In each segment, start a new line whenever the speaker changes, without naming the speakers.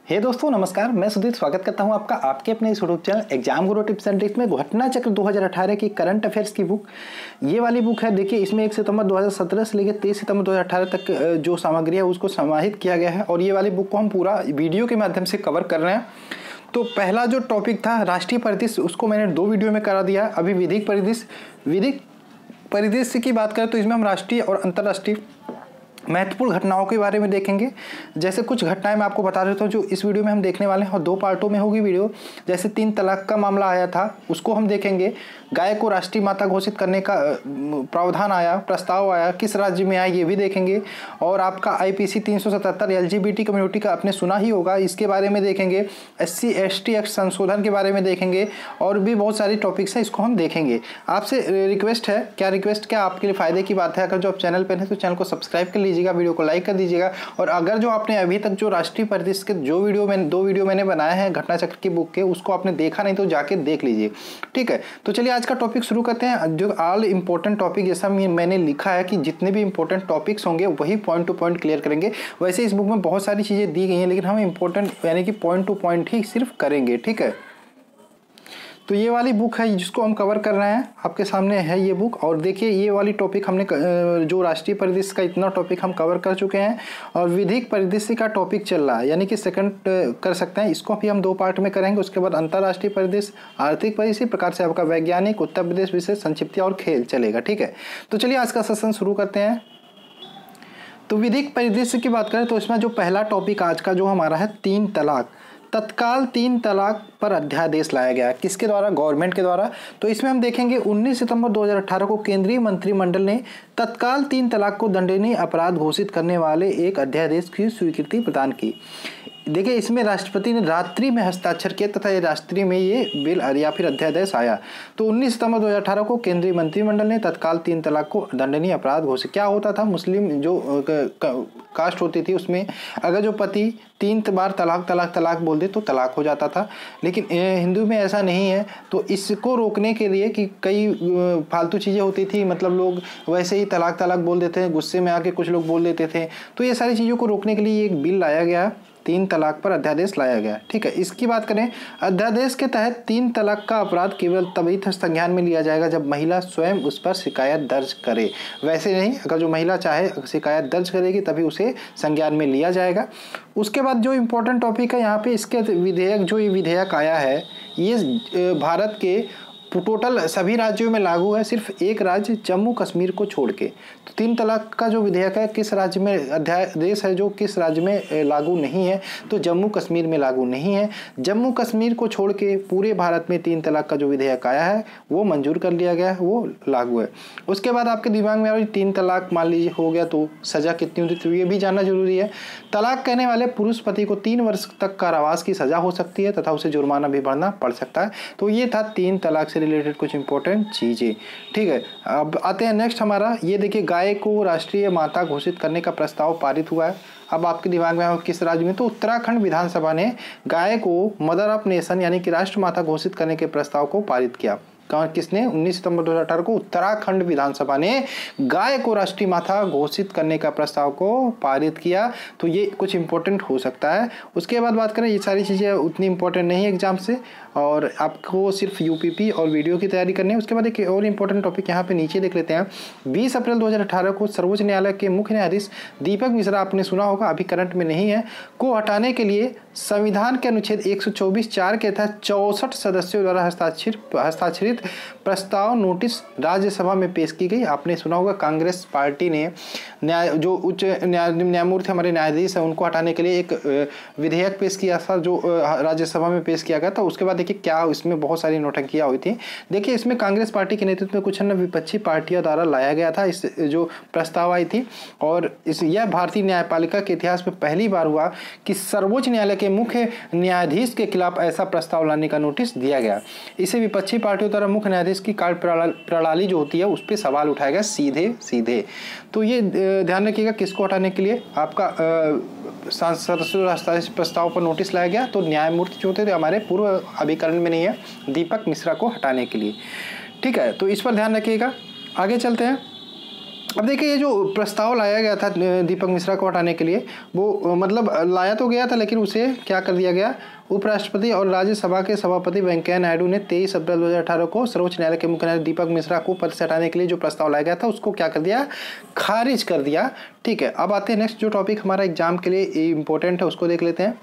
हे दोस्तों नमस्कार, मैं सुधीर स्वागत करता हूं आपका आपके अपने इस YouTube channel exam Guru tips and tricks में। घटना चक्र 2018 की करंट अफेयर्स की बुक, ये वाली बुक है। देखिए, इसमें 1 सितंबर 2017 से लेकर 23 सितंबर 2018 तक जो सामग्री है उसको समाहित किया गया है और ये वाली बुक को हम पूरा वीडियो के माध्यम से कवर कर रहे हैं। तो पहला जो टॉपिक था राष्ट्रीय परिदृश्य, उसको मैंने 2 वीडियो में करा दिया। अभी विधिक परिदृश्य की बात करें तो इसमें हम राष्ट्रीय और अंतर्राष्ट्रीय महत्वपूर्ण घटनाओं के बारे में देखेंगे। जैसे कुछ घटनाएं मैं आपको बता देता हूँ जो इस वीडियो में हम देखने वाले हैं और 2 पार्टों में होगी वीडियो। जैसे 3 तलाक का मामला आया था, उसको हम देखेंगे। गाय को राष्ट्रीय माता घोषित करने का प्रावधान आया, प्रस्ताव आया, किस राज्य में आया ये भी देखेंगे। और आपका IPC 377 LGBT कम्युनिटी का आपने सुना ही होगा, इसके बारे में देखेंगे। SC ST एक्ट संशोधन के बारे में देखेंगे और भी बहुत सारी टॉपिक्स हैं, इसको हम देखेंगे। आपसे रिक्वेस्ट है, क्या आपके लिए फ़ायदे की बात है, अगर जो आप चैनल पर हैं तो चैनल को सब्सक्राइब कर लीजिएगा, वीडियो को लाइक कर दीजिएगा। और अगर जो आपने अभी तक जो राष्ट्रीय परिदृश्य के 2 वीडियो मैंने बनाए हैं घटना चक्र की बुक के, उसको आपने देखा नहीं तो जाके देख लीजिए, ठीक है। तो चलिए आज का टॉपिक शुरू करते हैं। जो ऑल इंपॉर्टेंट टॉपिक, जैसा मैंने लिखा है कि जितने भी इंपॉर्टेंट टॉपिक्स होंगे वही पॉइंट टू पॉइंट क्लियर करेंगे। वैसे इस बुक में बहुत सारी चीज़ें दी गई हैं, लेकिन हम इंपॉर्टेंट यानी कि पॉइंट टू पॉइंट ही सिर्फ करेंगे, ठीक है। तो ये वाली बुक है जिसको हम कवर कर रहे हैं, आपके सामने है ये बुक। और देखिए, ये वाली टॉपिक हमने जो राष्ट्रीय परिदृश्य का इतना टॉपिक हम कवर कर चुके हैं और विधिक परिदृश्य का टॉपिक चल रहा है, यानी कि सेकंड कर सकते हैं। इसको भी हम 2 पार्ट में करेंगे। उसके बाद अंतर्राष्ट्रीय परिदृश्य, आर्थिक परिदृश्य, प्रकार से आपका वैज्ञानिक, उत्तर प्रदेश विशेष, संक्षिप्त और खेल चलेगा, ठीक है। तो चलिए आज का सेशन शुरू करते हैं। तो विधिक परिदृश्य की बात करें तो इसमें जो पहला टॉपिक आज का जो हमारा है 3 तलाक। तत्काल 3 तलाक पर अध्यादेश लाया गया, किसके द्वारा? गवर्नमेंट के द्वारा। तो इसमें हम देखेंगे 19 सितंबर 2018 को केंद्रीय मंत्रिमंडल ने तत्काल 3 तलाक को दंडनीय अपराध घोषित करने वाले एक अध्यादेश की स्वीकृति प्रदान की। देखिए, इसमें राष्ट्रपति ने रात्रि में हस्ताक्षर किया तथा ये रात्रि में ये बिल या फिर अध्यादेश आया। तो 19 सितंबर 2018 को केंद्रीय मंत्रिमंडल ने तत्काल 3 तलाक को दंडनीय अपराध घोषित। क्या होता था, मुस्लिम जो कास्ट होती थी उसमें अगर जो पति 3 बार तलाक बोल दे तो तलाक हो जाता था। लेकिन हिंदू में ऐसा नहीं है। तो इसको रोकने के लिए कि कई फालतू चीज़ें होती थी, मतलब लोग वैसे ही तलाक बोल देते हैं, गुस्से में आके कुछ लोग बोल देते थे। तो ये सारी चीज़ों को रोकने के लिए एक बिल लाया गया, 3 तलाक पर अध्यादेश लाया गया, ठीक है। इसकी बात करें, अध्यादेश के तहत 3 तलाक का अपराध केवल तभी संज्ञान में लिया जाएगा जब महिला स्वयं उस पर शिकायत दर्ज करे। वैसे नहीं, अगर जो महिला चाहे शिकायत दर्ज करेगी तभी उसे संज्ञान में लिया जाएगा। उसके बाद जो इम्पोर्टेंट टॉपिक है यहाँ पे, इसके विधेयक, जो ये विधेयक आया है ये भारत के टोटल सभी राज्यों में लागू है, सिर्फ एक राज्य जम्मू कश्मीर को छोड़ के। तो 3 तलाक का जो विधेयक है, किस राज्य में अध्यादेश है जो किस राज्य में लागू नहीं है, तो जम्मू कश्मीर में लागू नहीं है। जम्मू कश्मीर को छोड़ के पूरे भारत में 3 तलाक का जो विधेयक आया है वो मंजूर कर लिया गया है, वो लागू है। उसके बाद आपके दिमाग में 3 तलाक मान लीजिए हो गया तो सज़ा कितनी होती है, तो ये भी जानना जरूरी है। तलाक कहने वाले पुरुष पति को 3 वर्ष तक कारावास की सज़ा हो सकती है तथा उसे जुर्माना भी भरना पड़ सकता है। तो ये था 3 तलाक से रिलेटेड कुछ इंपॉर्टेंट चीजें, ठीक है। अब आते हैं नेक्स्ट हमारा, ये देखिए, गाय को राष्ट्रीय माता घोषित करने का प्रस्ताव पारित हुआ है। अब आपके दिमाग में है किस राज्य में, तो उत्तराखंड विधानसभा ने गाय को मदर ऑफ नेशन यानी कि राष्ट्र माता घोषित करने के प्रस्ताव को पारित किया। किसने? 19 सितंबर 2018 को उत्तराखंड विधानसभा ने गाय को राष्ट्रीय माता घोषित करने का प्रस्ताव को पारित किया। तो ये कुछ इंपॉर्टेंट हो सकता है। उसके बाद बात करें, ये सारी चीज़ें उतनी इंपॉर्टेंट नहीं है एग्जाम से, और आपको सिर्फ UPP और वीडियो की तैयारी करनी है। उसके बाद एक और इंपॉर्टेंट टॉपिक यहाँ पे नीचे देख लेते हैं। 20 अप्रैल 2018 को सर्वोच्च न्यायालय के मुख्य न्यायाधीश दीपक मिश्रा, आपने सुना होगा, अभी करंट में नहीं है, को हटाने के लिए संविधान के अनुच्छेद 124(4) के तहत 64 सदस्यों द्वारा हस्ताक्षरित प्रस्ताव नोटिस राज्यसभा में पेश की गई। आपने सुना होगा, कांग्रेस पार्टी ने जो उच्च न्यायमूर्ति हमारे न्यायाधीश है उनको हटाने के लिए एक विधेयक पेश किया था, जो राज्यसभा में पेश किया गया था। उसके बाद देखिए क्या इसमें बहुत सारी नोटंकियां हुई थी। देखिए, इसमें कांग्रेस पार्टी के नेतृत्व में कुछ अन्य विपक्षी पार्टियों द्वारा लाया गया था इस जो प्रस्ताव आई थी। और यह भारतीय न्यायपालिका के इतिहास में पहली बार हुआ कि सर्वोच्च न्यायालय के मुख्य न्यायाधीश के खिलाफ ऐसा प्रस्ताव लाने का नोटिस दिया गया। इसे विपक्षी पार्टियों द्वारा मुख्य न्यायाधीश की कार्य प्रणाली जो होती है उस पर सवाल उठाया गया सीधे। तो ये ध्यान रखिएगा, किसको हटाने के लिए आपका सांसद प्रस्ताव पर नोटिस लाया गया। तो न्यायमूर्ति जो थे हमारे पूर्व अभिकरण में नहीं है, दीपक मिश्रा को हटाने के लिए, ठीक है। तो इस पर ध्यान रखिएगा। आगे चलते हैं। अब देखिए ये जो प्रस्ताव लाया गया था दीपक मिश्रा को हटाने के लिए, वो मतलब लाया तो गया था, लेकिन उसे क्या कर दिया गया, उपराष्ट्रपति और राज्यसभा के सभापति वेंकैया नायडू ने 23 अप्रैल 2018 को सर्वोच्च न्यायालय के मुख्य न्यायाधीश दीपक मिश्रा को पद से हटाने के लिए जो प्रस्ताव लाया गया था उसको क्या कर दिया, खारिज कर दिया। ठीक है, अब आते हैं नेक्स्ट जो टॉपिक हमारा एग्जाम के लिए इंपॉर्टेंट है उसको देख लेते हैं।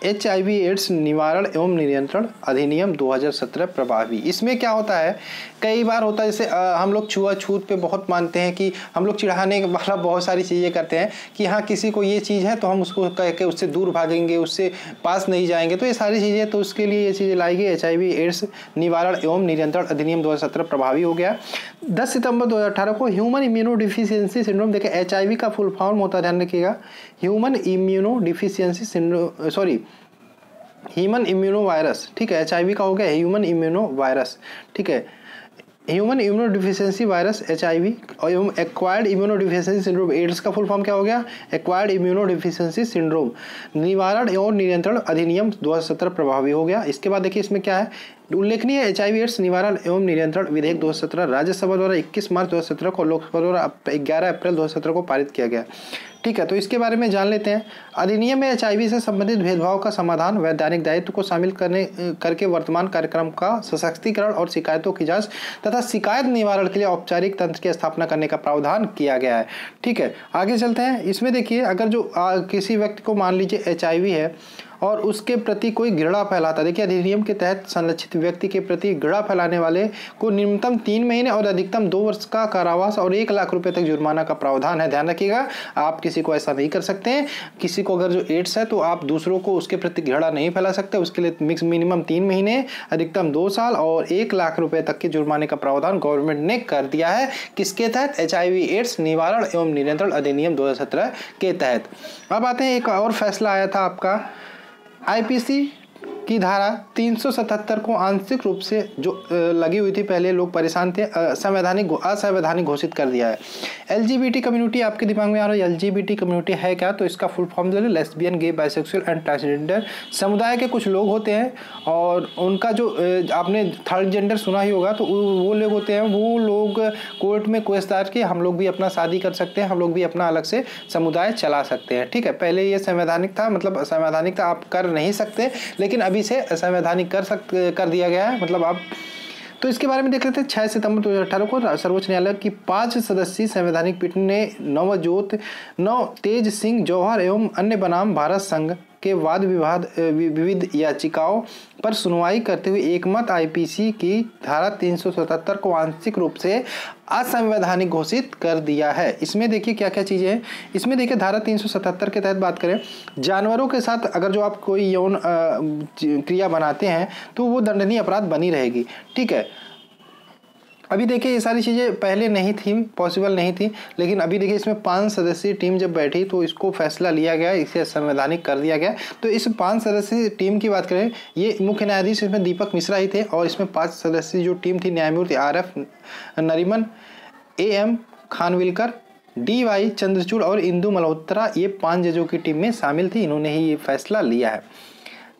HIV एड्स निवारण एवं नियंत्रण अधिनियम 2017 प्रभावी। इसमें क्या होता है, कई बार होता है जैसे हम लोग छुआछूत पे बहुत मानते हैं कि हम लोग चिढ़ाने वाला बहुत सारी चीज़ें करते हैं कि हाँ किसी को ये चीज़ है तो हम उसको कह के उससे दूर भागेंगे, उससे पास नहीं जाएंगे, तो ये सारी चीज़ें, तो उसके लिए ये चीज़ें लाई गई। HIV एड्स निवारण एवं नियंत्रण अधिनियम 2017 प्रभावी हो गया। 10 सितंबर 2018 को ह्यूमन इम्यूनोडिफिशियंसी सिंड्रोम, देखिए HIV का फुल फॉर्म होता है, ध्यान रखिएगा, human immunodeficiency syndrome, sorry human immuno virus. ठीक है, HIV का हो गया ह्यूमन इम्यूनो वायरस। ठीक है, ह्यूमन इम्यूनोडिफिशियंसी वायरस HIV एवं एक्वायर्ड इम्यूनोडिफिशियंसी सिंड्रोम एड्स का फुल फॉर्म क्या हो गया, एक्वायर्ड इम्यूनोडिफिशियंसी सिंड्रोम निवारण एवं नियंत्रण अधिनियम 2017 प्रभावी हो गया। इसके बाद देखिए इसमें क्या है, उल्लेखनीय HIV एड्स निवारण एवं नियंत्रण विधेयक 2017 राज्यसभा द्वारा 21 मार्च 2017 को, लोकसभा द्वारा 11 अप्रैल 2017 को पारित किया गया। ठीक है, तो इसके बारे में जान लेते हैं। अधिनियम में HIV से संबंधित भेदभाव का समाधान, वैधानिक दायित्व को शामिल करके वर्तमान कार्यक्रम का सशक्तिकरण और शिकायतों की जांच तथा शिकायत निवारण के लिए औपचारिक तंत्र की स्थापना करने का प्रावधान किया गया है। ठीक है, आगे चलते हैं। इसमें देखिए अगर जो किसी व्यक्ति को मान लीजिए HIV है और उसके प्रति कोई घृणा फैलाता, देखिए अधिनियम के तहत संरक्षित व्यक्ति के प्रति घृणा फैलाने वाले को न्यूनतम 3 महीने और अधिकतम 2 वर्ष का कारावास और 1 लाख रुपए तक जुर्माना का प्रावधान है। ध्यान रखिएगा, आप किसी को ऐसा नहीं कर सकते हैं। किसी को अगर जो एड्स है तो आप दूसरों को उसके प्रति घृणा नहीं फैला सकते, उसके लिए मिनिमम 3 महीने, अधिकतम 2 साल और 1 लाख रुपए तक के जुर्माने का प्रावधान गवर्नमेंट ने कर दिया है। किसके तहत, HIV एड्स निवारण एवं नियंत्रण अधिनियम 2017 के तहत। अब आते हैं, एक और फैसला आया था आपका, IPC की धारा 377 को आंशिक रूप से जो लगी हुई थी, पहले लोग परेशान थे, असंवैधानिक घोषित कर दिया है। LGBT कम्युनिटी आपके दिमाग में आ रहा है, LGBT कम्युनिटी है क्या, तो इसका फुल फॉर्म जो है lesbian, gay, bisexual and transgender समुदाय के कुछ लोग होते हैं और उनका जो आपने थर्ड जेंडर सुना ही होगा, तो वो लोग होते हैं, वो लोग कोर्ट में केस दायर के हम लोग भी अपना शादी कर सकते हैं, हम लोग भी अपना अलग से समुदाय चला सकते हैं। ठीक है, पहले ये संवैधानिक था, मतलब असंवैधानिक था, आप कर नहीं सकते, लेकिन अभी से असंवैधानिक कर दिया गया है, मतलब आप। तो इसके बारे में देख लेते हैं। 6 सितंबर 2018 को सर्वोच्च न्यायालय की 5 सदस्यीय संवैधानिक पीठ ने तेज सिंह जौहर एवं अन्य बनाम भारत संघ के वाद विविध याचिकाओं पर सुनवाई करते हुए एकमत IPC की धारा 377 को आंशिक रूप से असंवैधानिक घोषित कर दिया है। इसमें देखिए क्या क्या चीज़ें हैं। इसमें देखिए धारा 377 के तहत बात करें, जानवरों के साथ अगर जो आप कोई यौन क्रिया बनाते हैं तो वो दंडनीय अपराध बनी रहेगी। ठीक है, अभी देखिए ये सारी चीज़ें पहले नहीं थी, पॉसिबल नहीं थी, लेकिन अभी देखिए इसमें 5 सदस्यीय टीम जब बैठी तो इसको फैसला लिया गया, इसे संवैधानिक कर दिया गया। तो इस 5 सदस्यीय टीम की बात करें, ये मुख्य न्यायाधीश इसमें दीपक मिश्रा ही थे और इसमें 5 सदस्यीय जो टीम थी, न्यायमूर्ति RF Nariman, AM Khanwilkar, DY Chandrachud और इंदु मल्होत्रा, ये 5 जजों की टीम में शामिल थी, इन्होंने ही ये फैसला लिया है।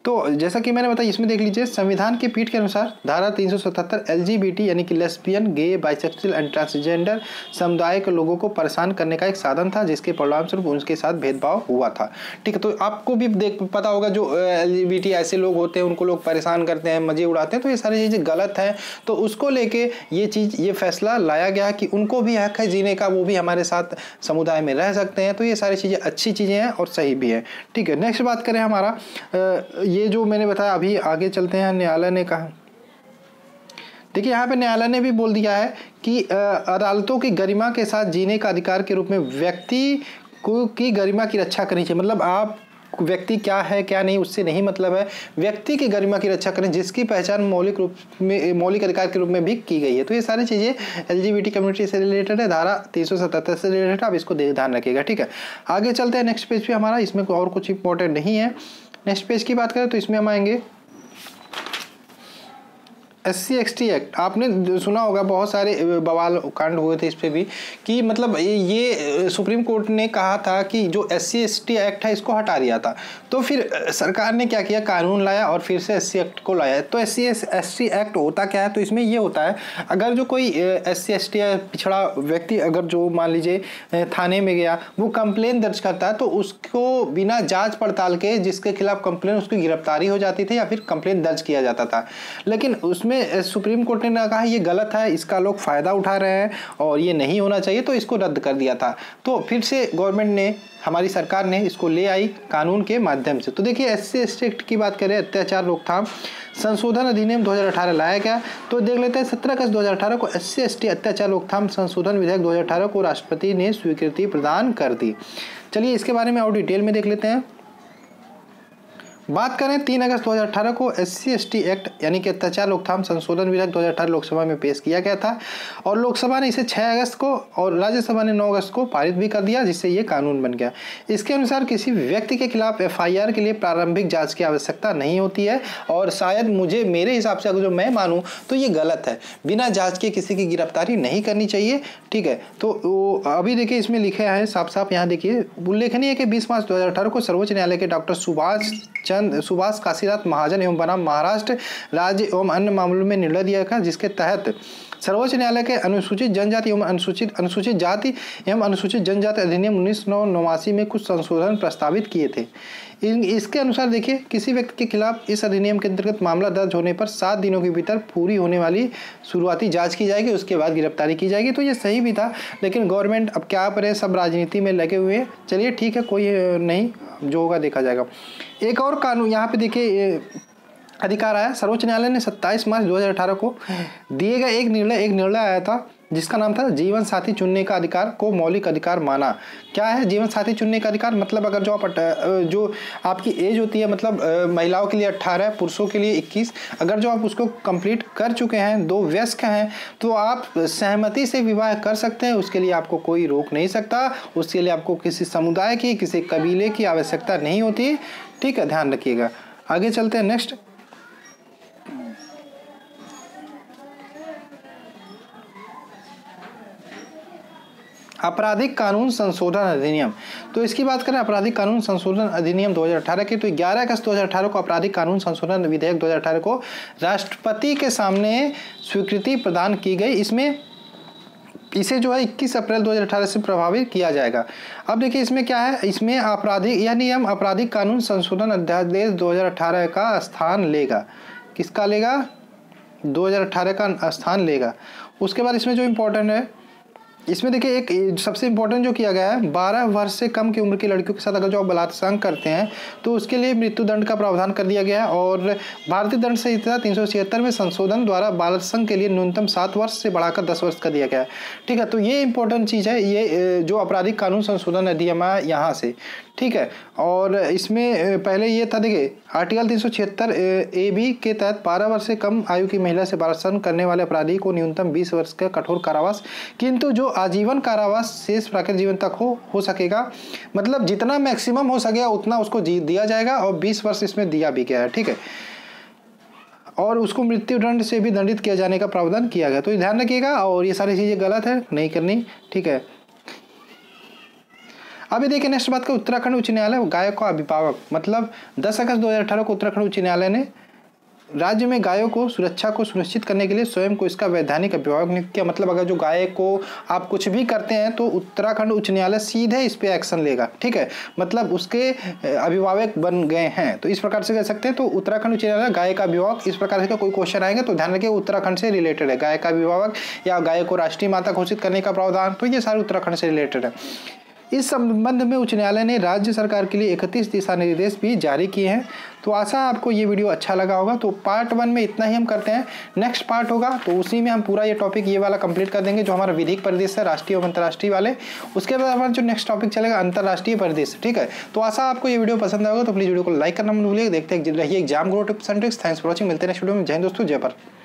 तो जैसा कि मैंने बताया, इसमें देख लीजिए संविधान के पीठ के अनुसार धारा 377 LGBT यानी कि lesbian, gay, bisexual and transgender समुदाय के लोगों को परेशान करने का एक साधन था, जिसके परिणामस्वरूप उनके साथ भेदभाव हुआ था। ठीक है, तो आपको भी पता होगा जो LGBT ऐसे लोग होते हैं, उनको लोग परेशान करते हैं, मजे उड़ाते हैं, तो ये सारी चीज़ें गलत हैं। तो उसको लेके ये फैसला लाया गया कि उनको भी हक है जीने का, वो भी हमारे साथ समुदाय में रह सकते हैं। तो ये सारी चीज़ें अच्छी चीज़ें हैं और सही भी है। ठीक है, नेक्स्ट बात करें हमारा ये जो मैंने बताया, अभी आगे चलते हैं। न्यायालय ने कहा, देखिए यहाँ पे न्यायालय ने भी बोल दिया है कि अदालतों की गरिमा के साथ जीने का अधिकार के रूप में व्यक्ति को की गरिमा की रक्षा करनी चाहिए। मतलब आप व्यक्ति क्या है क्या नहीं उससे नहीं मतलब है, व्यक्ति की गरिमा की रक्षा करें जिसकी पहचान मौलिक अधिकार के रूप में भी की गई है। तो ये सारी चीज़ें LGBT कम्युनिटी से रिलेटेड है, धारा 377 से रिलेटेड, आप इसको ध्यान रखिएगा। ठीक है, आगे चलते हैं नेक्स्ट पेज पे हमारा, इसमें और कुछ इंपॉर्टेंट नहीं है। नेक्स्ट पेज की बात करें तो इसमें हम आएंगे SC/ST एक्ट आपने सुना होगा, बहुत सारे बवाल कांड हुए थे इस पे भी कि मतलब ये सुप्रीम कोर्ट ने कहा था कि जो SC/ST एक्ट है इसको हटा दिया था। तो फिर सरकार ने क्या किया, कानून लाया और फिर से SC एक्ट को लाया। तो SC/ST एक्ट होता क्या है, तो इसमें ये होता है अगर जो कोई SC/ST या पिछड़ा व्यक्ति अगर जो मान लीजिए थाने में गया, वो कंप्लेन दर्ज करता है, तो उसको बिना जांच पड़ताल के जिसके खिलाफ कंप्लेन उसकी गिरफ्तारी हो जाती थी या फिर कंप्लेन दर्ज किया जाता था। लेकिन उसमें सुप्रीम कोर्ट ने कहा ये गलत है, इसका लोग फायदा उठा रहे हैं और ये नहीं होना चाहिए, तो इसको रद्द कर दिया था। तो फिर से गवर्नमेंट ने, हमारी सरकार ने इसको ले आई कानून के माध्यम से। तो देखिए SC/ST एक्ट की बात करें, अत्याचार रोकथाम संशोधन अधिनियम 2018 लाया गया। तो देख लेते हैं 17 अगस्त 2018 को SC/ST अत्याचार रोकथाम संशोधन विधेयक 2018 को राष्ट्रपति ने स्वीकृति प्रदान कर दी। चलिए इसके बारे में और डिटेल में देख लेते हैं। बात करें 3 अगस्त 2018 को SC/ST एक्ट यानी कि अत्याचार रोकथाम संशोधन विधेयक 2018 लोकसभा में पेश किया गया था और लोकसभा ने इसे 6 अगस्त को और राज्यसभा ने 9 अगस्त को पारित भी कर दिया, जिससे ये कानून बन गया। इसके अनुसार किसी व्यक्ति के खिलाफ FIR के लिए प्रारंभिक जांच की आवश्यकता नहीं होती है और शायद मेरे हिसाब से अगर जो मैं मानूं तो ये गलत है, बिना जाँच के किसी की गिरफ्तारी नहीं करनी चाहिए। ठीक है, तो अभी देखिए इसमें लिखे हैं साफ साफ, यहाँ देखिए उल्लेखनीय है कि 20 मार्च 2018 को सर्वोच्च न्यायालय के डॉक्टर सुभाष काशीनाथ महाजन एवं बनाम महाराष्ट्र राज्य एवं अन्य मामलों में निर्णय दिया गया, जिसके तहत सर्वोच्च न्यायालय के अनुसूचित जनजाति एवं अनुसूचित जाति एवं अनुसूचित जनजाति अधिनियम 1989 में कुछ संशोधन प्रस्तावित किए थे। इसके अनुसार देखिए किसी व्यक्ति के खिलाफ इस अधिनियम के अंतर्गत मामला दर्ज होने पर 7 दिनों के भीतर पूरी होने वाली शुरुआती जांच की जाएगी, उसके बाद गिरफ्तारी की जाएगी। तो ये सही भी था, लेकिन गवर्नमेंट अब क्या करे, सब राजनीति में लगे हुए हैं। चलिए ठीक है, कोई नहीं, जो होगा देखा जाएगा। एक और कानून यहाँ पे देखिए अधिकार आया, सर्वोच्च न्यायालय ने 27 मार्च 2018 को दिए गए एक निर्णय आया था जिसका नाम था जीवन साथी चुनने का अधिकार को मौलिक अधिकार माना। क्या है जीवन साथी चुनने का अधिकार? मतलब अगर जो आपकी एज होती है, मतलब महिलाओं के लिए 18, पुरुषों के लिए 21, अगर जो आप उसको कंप्लीट कर चुके हैं, 2 वयस्क हैं, तो आप सहमति से विवाह कर सकते हैं। उसके लिए आपको कोई रोक नहीं सकता, उसके लिए आपको किसी समुदाय की, किसी कबीले की आवश्यकता नहीं होती। ठीक है, ध्यान रखिएगा। आगे चलते हैं नेक्स्ट। आपराधिक कानून संशोधन अधिनियम। तो इसकी बात करें आपराधिक कानून संशोधन अधिनियम 2018 की, तो 11 अगस्त 2018 को आपराधिक कानून संशोधन विधेयक 2018 को राष्ट्रपति के सामने स्वीकृति प्रदान की गई। इसे जो है 21 अप्रैल 2018 से प्रभावित किया जाएगा। अब देखिए इसमें क्या है, इसमें यह नियम आपराधिक कानून संशोधन अध्यादेश 2018 का स्थान लेगा। किसका लेगा? 2018 का स्थान लेगा। उसके बाद इसमें जो इम्पोर्टेंट है, इसमें देखिए एक सबसे इम्पोर्टेंट जो किया गया है, 12 वर्ष से कम की उम्र की लड़कियों के साथ अगर जो आप बलात्कार करते हैं तो उसके लिए मृत्युदंड का प्रावधान कर दिया गया है। और भारतीय दंड संहिता 376 में संशोधन द्वारा बालसंग के लिए न्यूनतम 7 वर्ष से बढ़ाकर 10 वर्ष कर दिया गया है। ठीक है, तो ये इंपॉर्टेंट चीज़ है, ये जो आपराधिक कानून संशोधन अधिनियम है यहाँ से। ठीक है, और इसमें पहले ये था, देखिए आर्टिकल 376 AB के तहत 12 वर्ष से कम आयु की महिला से बलात्कार करने वाले अपराधी को न्यूनतम 20 वर्ष का कठोर कारावास, किंतु जो आजीवन कारावास शेष प्राकृतिक जीवन तक हो सकेगा। मतलब जितना मैक्सिमम हो सकेगा उतना उसको दिया जाएगा और 20 वर्ष इसमें दिया भी गया है। ठीक है, और उसको मृत्युदंड से भी दंडित किया जाने का प्रावधान किया गया। तो ध्यान रखिएगा, और ये सारी चीज़ें गलत है, नहीं करनी। ठीक है, अभी देखिए नेक्स्ट बात का, उत्तराखंड उच्च न्यायालय गायों का अभिभावक। मतलब 10 अगस्त 2018 को उत्तराखंड उच्च न्यायालय ने राज्य में गायों को सुरक्षा को सुनिश्चित करने के लिए स्वयं को इसका वैधानिक अभिभावक नियुक्त किया। मतलब अगर जो गाय को आप कुछ भी करते हैं तो उत्तराखंड उच्च न्यायालय सीधे इस पे एक्शन लेगा। ठीक है, मतलब उसके अभिभावक बन गए हैं, तो इस प्रकार से कह सकते हैं। तो उत्तराखंड उच्च न्यायालय गाय का अभिभावक, इस प्रकार से कोई क्वेश्चन आएगा तो ध्यान रखिए उत्तराखंड से रिलेटेड है। गाय का अभिभावक या गाय को राष्ट्रीय माता घोषित करने का प्रावधान, तो ये सारे उत्तराखंड से रिलेटेड है। इस संबंध में उच्च न्यायालय ने राज्य सरकार के लिए 31 दिशा निर्देश भी जारी किए हैं। तो आशा आपको ये वीडियो अच्छा लगा होगा। तो पार्ट 1 में इतना ही हम करते हैं, नेक्स्ट पार्ट होगा तो उसी में हम पूरा ये टॉपिक ये वाला कंप्लीट कर देंगे जो हमारा विधिक परिदृश्य है, राष्ट्रीय और अंतर्राष्ट्रीय वाले। उसके बाद हमारा जो नेक्स्ट टॉपिक चलेगा अंतर्राष्ट्रीय परिदृश्य। ठीक है, तो आशा आपको ये वीडियो पसंद आएगा, तो प्लीज़ वीडियो को लाइक करना मत भूलिएगा। देखते रहिए exam grow tips and tricks. Thanks for watching, मिलते हैं नेक्स्ट वीडियो में। जय हिंद दोस्तों, जय भारत।